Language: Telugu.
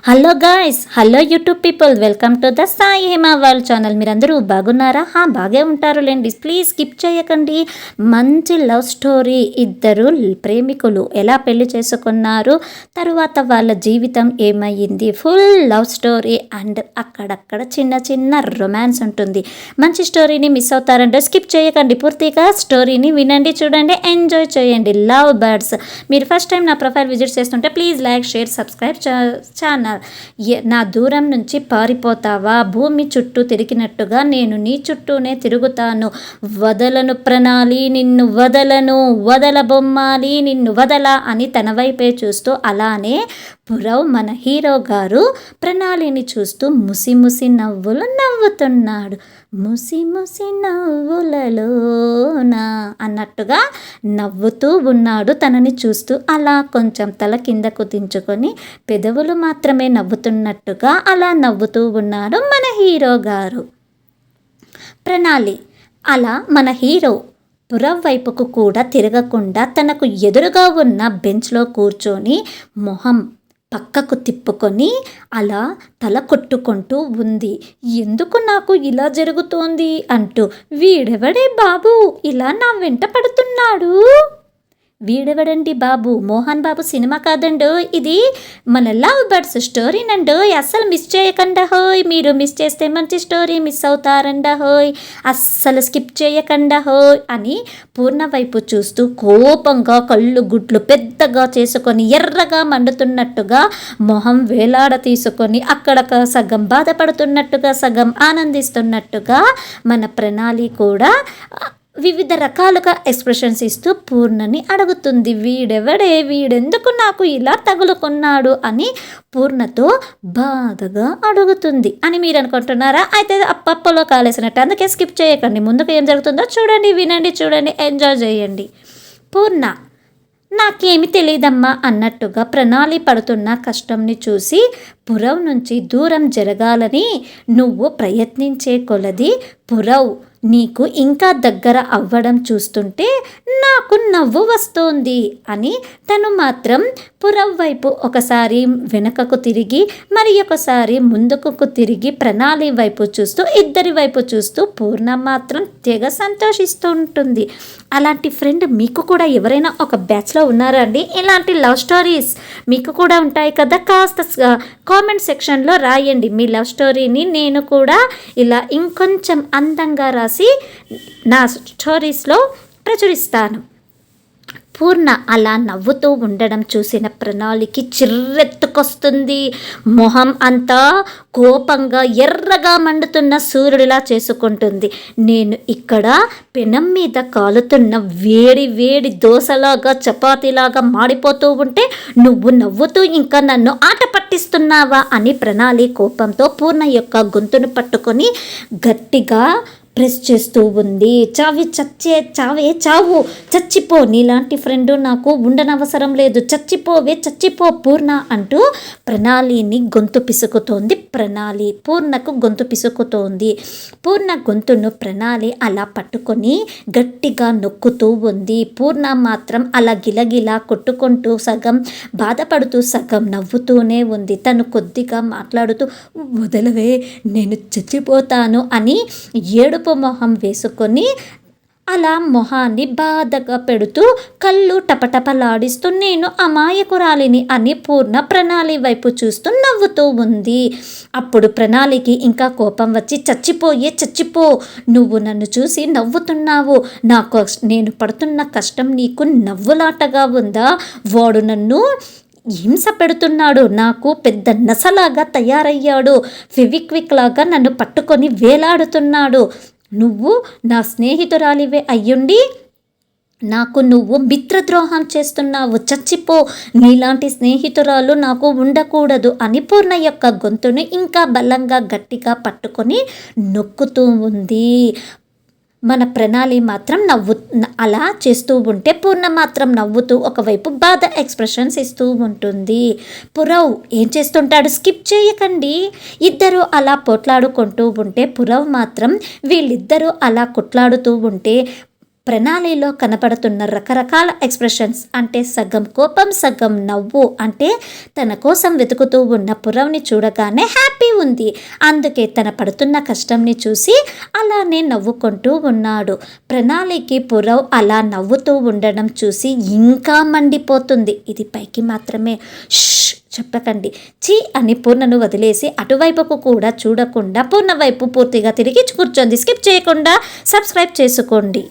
Hello guys, hello YouTube people, welcome to the Sai Hema world channel. మీరందరూ బాగున్నారా? బాగే ఉంటారులేండి. ప్లీజ్ స్కిప్ చేయకండి. మంచి లవ్ స్టోరీ. ఇద్దరు ప్రేమికులు ఎలా పెళ్లి చేసుకున్నారు, తరువాత వాళ్ళ జీవితం ఏమయ్యింది, ఫుల్ లవ్ స్టోరీ అండ్ అక్కడక్కడ చిన్న చిన్న రొమాన్స్ ఉంటుంది. మంచి స్టోరీని మిస్ అవుతారంటే స్కిప్ చేయకండి. పూర్తిగా స్టోరీని వినండి, చూడండి, ఎంజాయ్ చేయండి. లవ్ బర్డ్స్, మీరు ఫస్ట్ టైం నా ప్రొఫైల్ విజిట్ చేస్తుంటే please like, share, subscribe channel. నా దూరం నుంచి పారిపోతావా? భూమి చుట్టూ తిరిగినట్టుగా నేను నీ చుట్టూనే తిరుగుతాను. వదలను ప్రణాళి, నిన్ను వదలను, వదల బొమ్మాలి, నిన్ను వదల అని తన వైపే చూస్తూ అలానే పురవ్ మన హీరో గారు ప్రణాళిని చూస్తూ ముసి ముసి నవ్వులు నవ్వుతున్నాడు. ముసి ముసి నవ్వులలోనా అన్నట్టుగా నవ్వుతూ ఉన్నాడు. తనని చూస్తూ అలా కొంచెం తల కిందకు దించుకొని పెదవులు మాత్రమే నవ్వుతున్నట్టుగా అలా నవ్వుతూ ఉన్నాడు మన హీరో గారు. ప్రణాళి అలా మన హీరో పురవ్ వైపుకు కూడా తిరగకుండా తనకు ఎదురుగా ఉన్న బెంచ్లో కూర్చొని మొహం పక్కకు తిప్పుకొని అలా తల కొట్టుకుంటూ ఉంది. ఎందుకు నాకు ఇలా జరుగుతోంది అంటూ. వీడెవడే బాబు ఇలా నా వెంట పడుతున్నాడు? వీడెవడండి బాబు? మోహన్ బాబు సినిమా కాదండో, ఇది మన లవ్ బర్డ్స్ స్టోరీనండో. అస్సలు మిస్ చేయకుండా హోయ్. మీరు మిస్ చేస్తే మంచి స్టోరీ మిస్ అవుతారండ హోయ్. అస్సలు స్కిప్ చేయకుండా హోయ్ అని పూర్ణ వైపు చూస్తూ కోపంగా కళ్ళు గుడ్లు పెద్దగా చేసుకొని ఎర్రగా మండుతున్నట్టుగా మొహం వేలాడ తీసుకొని అక్కడ సగం బాధపడుతున్నట్టుగా సగం ఆనందిస్తున్నట్టుగా మన ప్రణాళి కూడా వివిధ రకాలుగా ఎక్స్ప్రెషన్స్ ఇస్తూ పూర్ణని అడుగుతుంది. వీడెవడే, వీడెందుకు నాకు ఇలా తగులుకున్నాడు అని పూర్ణతో బాధగా అడుగుతుంది అని మీరు అనుకుంటున్నారా? అయితే అప్పప్పలో కాలేసినట్టు. అందుకే స్కిప్ చేయకండి. ముందుకు ఏం జరుగుతుందో చూడండి, వినండి, చూడండి, ఎంజాయ్ చేయండి. పూర్ణ నాకేమి తెలియదమ్మా అన్నట్టుగా ప్రణాళి పడుతున్న కష్టంని చూసి పురవ్ నుంచి దూరం జరగాలని నువ్వు ప్రయత్నించే కొలది పురవ్ నీకు ఇంకా దగ్గర అవ్వడం చూస్తుంటే నాకు నవ్వు వస్తోంది అని తను మాత్రం పురవ్ వైపు ఒకసారి వెనుకకు తిరిగి మరి ఒకసారి ముందుకు తిరిగి ప్రణాళి వైపు చూస్తూ ఇద్దరి వైపు చూస్తూ పూర్ణ మాత్రం తెగ సంతోషిస్తూ ఉంటుంది. అలాంటి ఫ్రెండ్ మీకు కూడా ఎవరైనా ఒక బ్యాచ్లో ఉన్నారా అండి? ఇలాంటి లవ్ స్టోరీస్ మీకు కూడా ఉంటాయి కదా? కాస్త కామెంట్ సెక్షన్లో రాయండి మీ లవ్ స్టోరీని. నేను కూడా ఇలా ఇంకొంచెం అందంగా రాసి నా స్టోరీస్లో ప్రచురిస్తాను. పూర్ణ అలా నవ్వుతూ ఉండడం చూసిన ప్రణాళికి చిర్రెత్తుకొస్తుంది. మొహం అంతా కోపంగా ఎర్రగా మండుతున్న సూర్యుడిలా చేసుకుంటుంది. నేను ఇక్కడ పెనం మీద కాలుతున్న వేడి వేడి దోశలాగా చపాతీలాగా మాడిపోతూ ఉంటే నువ్వు నవ్వుతూ ఇంకా నన్ను ఆట పట్టిస్తున్నావా అని ప్రణాళి కోపంతో పూర్ణ యొక్క గొంతును పట్టుకొని గట్టిగా ప్రెస్ చేస్తూ ఉంది. చావే చావు, చచ్చిపో, నీలాంటి ఫ్రెండ్ నాకు ఉండనవసరం లేదు, చచ్చిపోవే చచ్చిపో పూర్ణ అంటూ ప్రణాళిని గొంతు పిసుకుతోంది. ప్రణాళి పూర్ణకు గొంతు పిసుకుతోంది. పూర్ణ గొంతును ప్రణాళి అలా పట్టుకొని గట్టిగా నొక్కుతూ ఉంది. పూర్ణ మాత్రం అలా గిలగిలా కొట్టుకుంటూ సగం బాధపడుతూ సగం నవ్వుతూనే ఉంది. తను కొద్దిగా మాట్లాడుతూ వదలవే, నేను చచ్చిపోతాను అని ఏడుపు మొహం వేసుకొని అలా మొహాన్ని బాధగా పెడుతూ కళ్ళు టపటపలాడిస్తూ నేను అమాయకురాలిని అని పూర్ణ ప్రణాళి వైపు చూస్తూ నవ్వుతూ ఉంది. అప్పుడు ప్రణాళికి ఇంకా కోపం వచ్చి చచ్చిపో, నువ్వు నన్ను చూసి నవ్వుతున్నావు, నేను పడుతున్న కష్టం నీకు నవ్వులాటగా ఉందా? వాడు నన్ను హింస పెడుతున్నాడు, నాకు పెద్ద నసలాగా తయారయ్యాడు, ఫెవిక్విక్ లాగా నన్ను పట్టుకొని వేలాడుతున్నాడు. నువ్వు నా స్నేహితురాలివే అయ్యుండి నాకు నువ్వు మిత్రద్రోహం చేస్తున్నావు, చచ్చిపో, నీలాంటి స్నేహితురాలు నాకు ఉండకూడదు అని పూర్ణ యొక్క గొంతుని ఇంకా బలంగా గట్టిగా పట్టుకొని నొక్కుతూ ఉంది. మన ప్రణాళి మాత్రం అలా చేస్తూ ఉంటే పూర్ణ మాత్రం నవ్వుతూ ఒకవైపు బాధ ఎక్స్ప్రెషన్స్ ఇస్తూ ఉంటుంది. పురవ్ ఏం చేస్తుంటాడు? స్కిప్ చేయకండి. ఇద్దరు అలా పోట్లాడుకుంటూ ఉంటే పురవ్ మాత్రం వీళ్ళిద్దరూ అలా కొట్లాడుతూ ఉంటే ప్రణాళిలో కనపడుతున్న రకరకాల ఎక్స్ప్రెషన్స్ అంటే సగం కోపం సగం నవ్వు అంటే తన కోసం వెతుకుతూ ఉన్న పురవ్ని చూడగానే హ్యాపీ ఉంది. అందుకే తన పడుతున్న కష్టంని చూసి అలానే నవ్వుకుంటూ ఉన్నాడు. ప్రణాళికి పురవ్ అలా నవ్వుతూ ఉండడం చూసి ఇంకా మండిపోతుంది. ఇది పైకి మాత్రమే, చెప్పకండి, చీ అని పూర్ణను వదిలేసి అటువైపుకు కూడా చూడకుండా పూర్ణ వైపు పూర్తిగా తిరిగి కూర్చొంది. స్కిప్ చేయకుండా సబ్స్క్రైబ్ చేసుకోండి.